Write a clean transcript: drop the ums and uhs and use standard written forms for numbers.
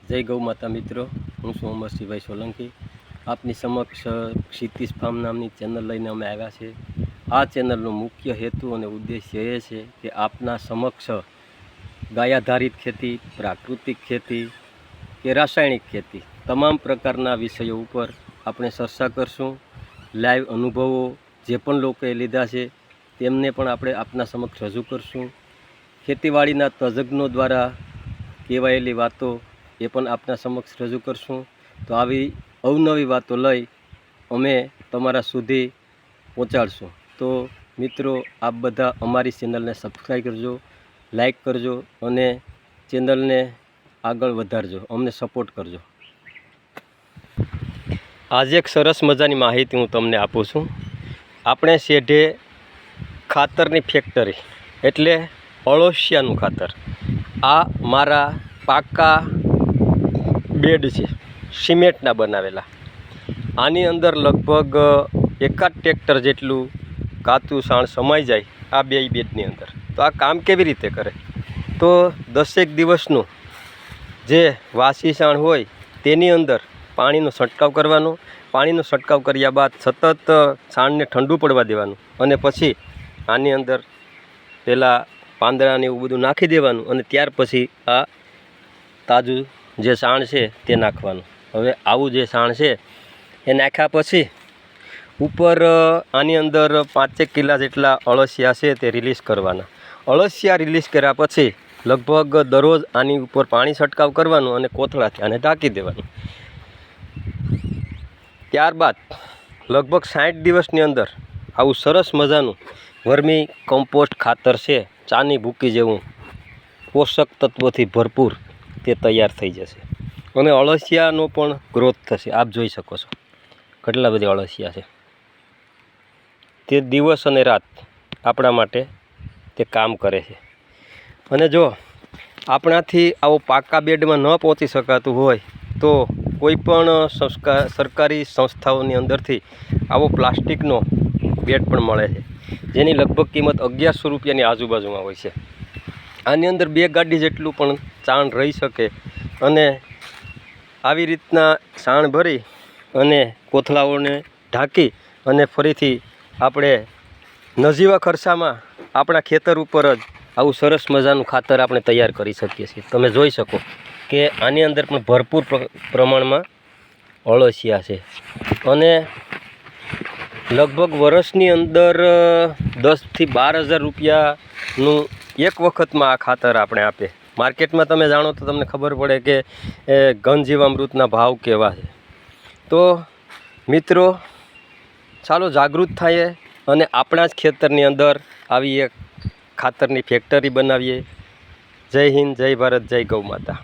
જય ગૌ માતા મિત્રો, હું છું અમરસિંહભાઈ સોલંકી. આપની સમક્ષ ક્ષિતિજ ફાર્મ નામની ચેનલ લઈને અમે આવ્યા છે. આ ચેનલનો મુખ્ય હેતુ અને ઉદ્દેશ્ય એ છે કે આપના સમક્ષ ગાય આધારિત ખેતી, પ્રાકૃતિક ખેતી કે રાસાયણિક ખેતી તમામ પ્રકારના વિષયો ઉપર આપણે ચર્ચા કરશું. લાઈવ અનુભવો જે પણ લોકોએ લીધા છે તેમને પણ આપણે આપના સમક્ષ રજૂ કરશું. ખેતીવાડીના તજજ્ઞો દ્વારા કહેવાયેલી વાતો એ પણ આપના સમક્ષ રજૂ કરશું. તો આવી અવનવી વાતો લઈ અમે તમારા સુધી પહોંચાડશું. તો મિત્રો, આપ બધા અમારી ચેનલને સબસ્ક્રાઈબ કરજો, લાઈક કરજો અને ચેનલને આગળ વધારજો, અમને સપોર્ટ કરજો. આજે એક સરસ મજાની માહિતી હું તમને આપું છું. આપણે શેઢે ખાતરની ફેક્ટરી એટલે અળસિયાનું ખાતર, આ મારા પાકા બેડ છે સિમેન્ટના બનાવેલા. આની અંદર લગભગ એકાદ ટ્રેક્ટર જેટલું કાચું સાણ સમાઈ જાય આ બે બેડની અંદર. તો આ કામ કેવી રીતે કરે? તો 10 દિવસનું જે વાસી સાણ હોય તેની અંદર પાણીનો છંટકાવ કરવાનો. પાણીનો છંટકાવ કર્યા બાદ સતત સાણને ઠંડુ પડવા દેવાનું અને પછી આની અંદર પહેલાં પાંદડાને એવું બધું નાખી દેવાનું અને ત્યાર પછી આ તાજું જે સાણ છે તે નાખવાનું. હવે આવું જે સાણ છે એ નાખ્યા પછી ઉપર આની અંદર 5 કિલા જેટલા અળસિયા છે તે રિલીઝ કરવાના. અળસિયા રિલીઝ કર્યા પછી લગભગ દરરોજ આની ઉપર પાણી છંટકાવ કરવાનું અને કોથળાથી આને ઢાંકી દેવાનું. ત્યારબાદ લગભગ 60 દિવસની અંદર આવું સરસ મજાનું વર્મી કમ્પોસ્ટ ખાતર છે, ચાની ભૂકી જેવું પોષક તત્વોથી ભરપૂર, તે તૈયાર થઈ જશે અને અળસિયાનો પણ ગ્રોથ થશે. આપ જોઈ શકો છો કેટલા બધા અળસિયા છે. તે દિવસ અને રાત આપણા માટે તે કામ કરે છે. અને જો આપણાથી આવો પાકા બેડમાં ન પહોંચી શકાતું હોય તો કોઈ પણ સરકારી સંસ્થાઓની અંદરથી આવો પ્લાસ્ટિકનો બેડ પણ મળે છે, જેની લગભગ કિંમત 1100 રૂપિયાની આજુબાજુમાં હોય છે. આની અંદર 2 ગાડી જેટલું પણ સાણ રહી શકે અને આવી રીતના સાણ ભરી અને કોથળાઓને ઢાંકી અને ફરીથી આપણે નજીવા ખર્ચામાં આપણા ખેતર ઉપર જ આવું સરસ મજાનું ખાતર આપણે તૈયાર કરી શકીએ છીએ. તમે જોઈ શકો કે આની અંદર પણ ભરપૂર પ્રમાણમાં અળસિયા છે અને લગભગ વર્ષની અંદર 10,000 થી 12,000 રૂપિયાનું એક વખતમાં આ ખાતર આપણે આપે. માર્કેટમાં તમે જાણો તો તમને ખબર પડે કે ઘન જીવામૃતના ભાવ કેવા છે. તો મિત્રો, ચાલો જાગૃત થઈએ અને આપણા જ ખેતરની અંદર આવી એક ખાતરની ફેક્ટરી બનાવીએ. જય હિન્દ, જય ભારત, જય ગૌ માતા.